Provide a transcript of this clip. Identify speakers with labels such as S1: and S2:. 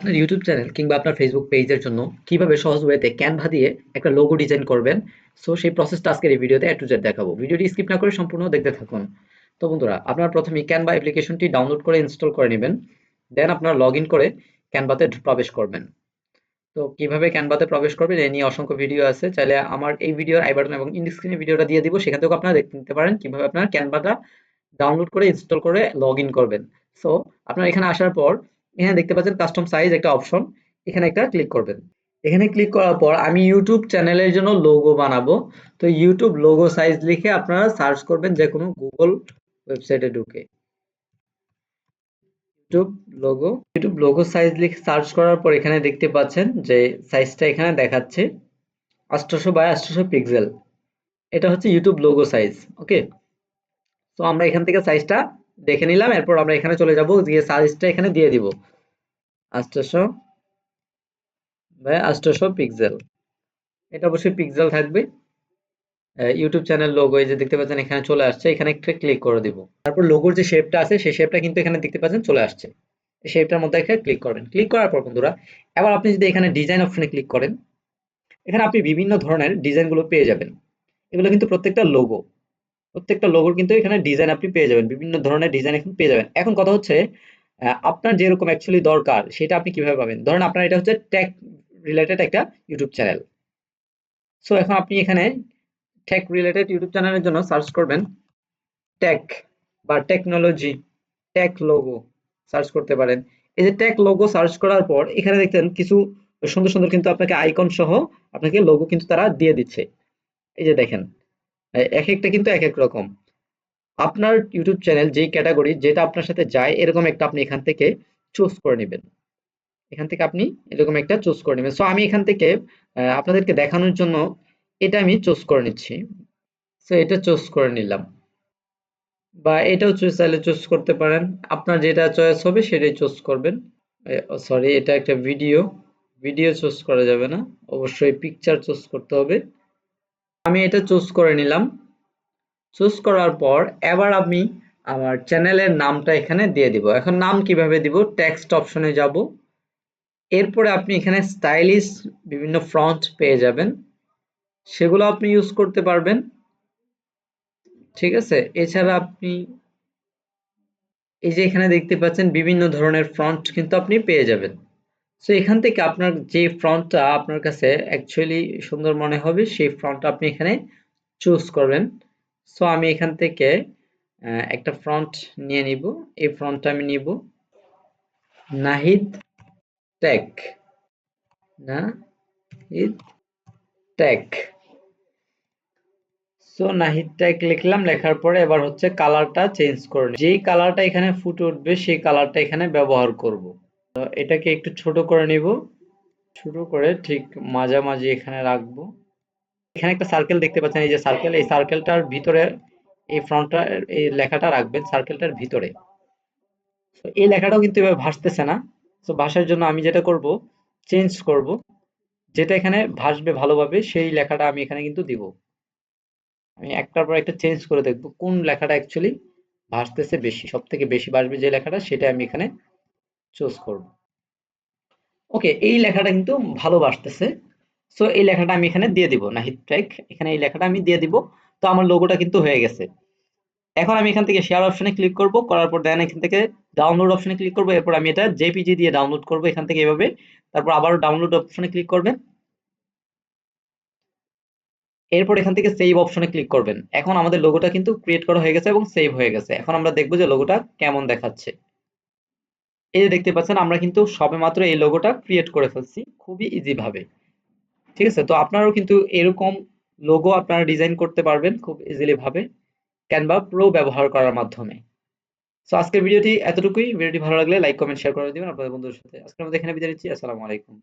S1: আপনার YouTube channel কিংবা আপনার ফেসবুক পেজের জন্য কিভাবে সহজ ওয়েতে ক্যানভা দিয়ে একটা লোগো ডিজাইন করবেন। সো সেই প্রসেসটা আজকের এই ভিডিওতে টু জেড দেখাবো। ভিডিওটি স্কিপ না করে সম্পূর্ণ দেখতে থাকুন। তো বন্ধুরা, আপনারা প্রথমেই ক্যানভা অ্যাপ্লিকেশনটি ডাউনলোড করে ইনস্টল করে নেবেন। দেন আপনারা লগ ইন করে ক্যানভাতে প্রবেশ করবেন। তো কিভাবে ক্যানভাতে প্রবেশ করবেন এ নিয়ে অসংখ্য ভিডিও আছে, চাইলে আমার এই ভিডিওর আই বাটন এবং ইন স্ক্রিনে ভিডিওটা দিয়ে দিব, সেখান থেকেও আপনারা দেখতে নিতে পারেন কিভাবে আপনারা ক্যানভাটা ডাউনলোড করে ইনস্টল করে লগ ইন করবেন। সো আপনারা এখানে আসার পর এখানে দেখতে পাচ্ছেন কাস্টম সাইজ একটা অপশন, এখানে একটা ক্লিক করবেন। এখানে ক্লিক করার পর আমি ইউটিউব চ্যানেলের জন্য লোগো বানাবো। তো ইউটিউব লোগো সাইজ লিখে আপনারা সার্চ করবেন যে কোনো গুগল ওয়েবসাইটে ঢুকে ইউটিউব লোগো সাইজ লিখে সার্চ করার পর এখানে দেখতে পাচ্ছেন যে সাইজটা এখানে দেখাচ্ছে 800 বাই 800 পিক্সেল। এটা হচ্ছে ইউটিউব লোগো সাইজ। ওকে, তো আমরা এখান থেকে সাইজটা দেখে নিলাম, এরপর আমরা এখানে চলে যাব, গিয়ে সাইজটা এখানে দিয়ে দিব 800 বাই 800 পিক্সেল। এটা অবশ্যই পিক্সেল থাকবে। ইউটিউব চ্যানেল লোগো এই যে দেখতে পাচ্ছেন এখানে চলে আসছে, এখানে একটা ক্লিক করে দিব। তারপর লোগোর যে শেপটা আছে সেই শেপটা কিন্তু এখানে দেখতে পাচ্ছেন চলে আসছে। এই শেপটার মধ্যে একটা ক্লিক করবেন। ক্লিক করার পর বন্ধুরা, এবার আপনি যদি এখানে ডিজাইন অপশনে ক্লিক করেন, এখানে আপনি বিভিন্ন ধরনের ডিজাইনগুলো পেয়ে যাবেন। এগুলো কিন্তু প্রত্যেকটা লোগোর কিন্তু এখানে ডিজাইন আপনি পেয়ে যাবেন, বিভিন্ন ধরনের ডিজাইন এখন পেয়ে যাবেন। এখন কথা হচ্ছে আপনার যেরকম অ্যাকচুয়ালি দরকার সেটা আপনি কিভাবে পাবেন। ধরেন আপনার এটা হচ্ছে টেক রিলেটেড একটা ইউটিউব চ্যানেল। সো এখন আপনি এখানে টেক রিলেটেড ইউটিউব চ্যানেলের জন্য সার্চ করবেন টেক বা টেকনোলজি, টেক লোগো সার্চ করতে পারেন। এই যে টেক লোগো সার্চ করার পর এখানে দেখতেন কিছু সুন্দর সুন্দর কিন্তু আপনাকে আইকন সহ আপনাকে লোগো কিন্তু তারা দিয়ে দিচ্ছে। এই যে দেখেন, এক একটা কিন্তু এক এক রকম। আপনার ইউটিউব চ্যানেল যেই ক্যাটাগরি যেটা আপনার সাথে যায় এরকম একটা আপনি এখান থেকে চুজ করে নেবেন। এখান থেকে আপনি এরকম একটা চুজ করে নেবেন। সো আমি এখান থেকে আপনাদেরকে দেখানোর জন্য এটা আমি চুজ করে নিচ্ছি। সো এটা চুজ করে নিলাম, বা এটাও চাইলে চুজ করতে পারেন। আপনার যেটা চয়েস হবে সেটাই চুজ করবেন। সরি, এটা একটা ভিডিও, ভিডিও চুজ করা যাবে না, অবশ্যই পিকচার চুজ করতে হবে। আমি এটা চুজ করে নিলাম। চুজ করার পর এবার আমি আমার চ্যানেলের নামটা এখানে দিয়ে দিব। এখন নাম কিভাবে দিব, টেক্সট অপশনে যাব। এরপরে আপনি এখানে স্টাইলিশ বিভিন্ন ফন্ট পেয়ে যাবেন, সেগুলো আপনি ইউজ করতে পারবেন। ঠিক আছে, এছাড়া আপনি এই যে এখানে দেখতে পাচ্ছেন বিভিন্ন ধরনের ফন্ট কিন্তু আপনি পেয়ে যাবেন। সো এখান থেকে আপনার যে ফন্টটা আপনার কাছে অ্যাকচুয়ালি সুন্দর মনে হবে সেই ফন্টটা আপনি এখানে চুজ করবেন। সো আমি এখান থেকে একটা ফন্ট নিয়ে নিব। এই ফন্টটা আমি নিব Nahid Tech, Nahid Tech. So Nahid Tech লিখলাম, লেখার পরে এবার হচ্ছে কালারটা চেঞ্জ করে যেই কালারটা এখানে ফুটে উঠবে সেই কালারটা এখানে ব্যবহার করব। তো এটাকে একটু ছোট করে নিব, ছোট করে ঠিক মাঝামাঝি এখানে রাখবো। এখানে একটা সার্কেল দেখতে পাচ্ছেন, এই যে সার্কেল, এই সার্কেলটার ভিতরে এই ফ্রন্টটা, এই লেখাটা রাখবেন সার্কেলটার ভিতরে। তো এই লেখাটাও কিন্তু এভাবে ভাসতেছে না। তো ভাষার জন্য আমি যেটা করব, চেঞ্জ করব, যেটা এখানে ভাসবে ভালোভাবে সেই লেখাটা আমি এখানে কিন্তু দিব। আমি একটার পর একটা চেঞ্জ করে দেখব কোন লেখাটা অ্যাকচুয়ালি ভাসতেছে বেশি, সব থেকে বেশি ভাসবে যে লেখাটা সেটা আমি এখানে চুজ করব। ওকে, এই লেখাটা কিন্তু ভালো ভাসতেছে। সো এই লেখাটা আমি এখানে দিয়ে দিব, নাহিদ টেক, এখানে এই লেখাটা আমি দিয়ে দিব। তো আমার লোগোটা কিন্তু হয়ে গেছে। এখন আমি এখান থেকে শেয়ার অপশনে ক্লিক করব, করার পর দেন এখান থেকে ডাউনলোড অপশনে ক্লিক করব। এরপর আমি এটা জেপিজি দিয়ে ডাউনলোড করব এখান থেকে এভাবে। তারপর আবারও ডাউনলোড অপশনে ক্লিক করবেন। এরপর এখান থেকে সেভ অপশনে ক্লিক করবেন। এখন আমাদের লোগোটা কিন্তু ক্রিয়েট করা হয়ে গেছে এবং সেভ হয়ে গেছে। এখন আমরা দেখব যে লোগোটা কেমন দেখাচ্ছে। এই যে দেখতে পাচ্ছেন আমরা কিন্তু সবেমাত্র এই লোগোটা ক্রিয়েট করে ফেলছি খুবই ইজি ভাবে। ঠিক আছে, তো আপনারাও কিন্তু এরকম লোগো আপনারা ডিজাইন করতে পারবেন খুব ইজিলি ভাবে ক্যানভা প্রো ব্যবহার করার মাধ্যমে। সো আজকের ভিডিওটি এতটুকুই। ভিডিওটি ভালো লাগলে লাইক কমেন্ট শেয়ার করে দিবেন আপনাদের বন্ধুদের সাথে। আজকের মতো এখানে বিদায় নিচ্ছি। আসসালামু আলাইকুম।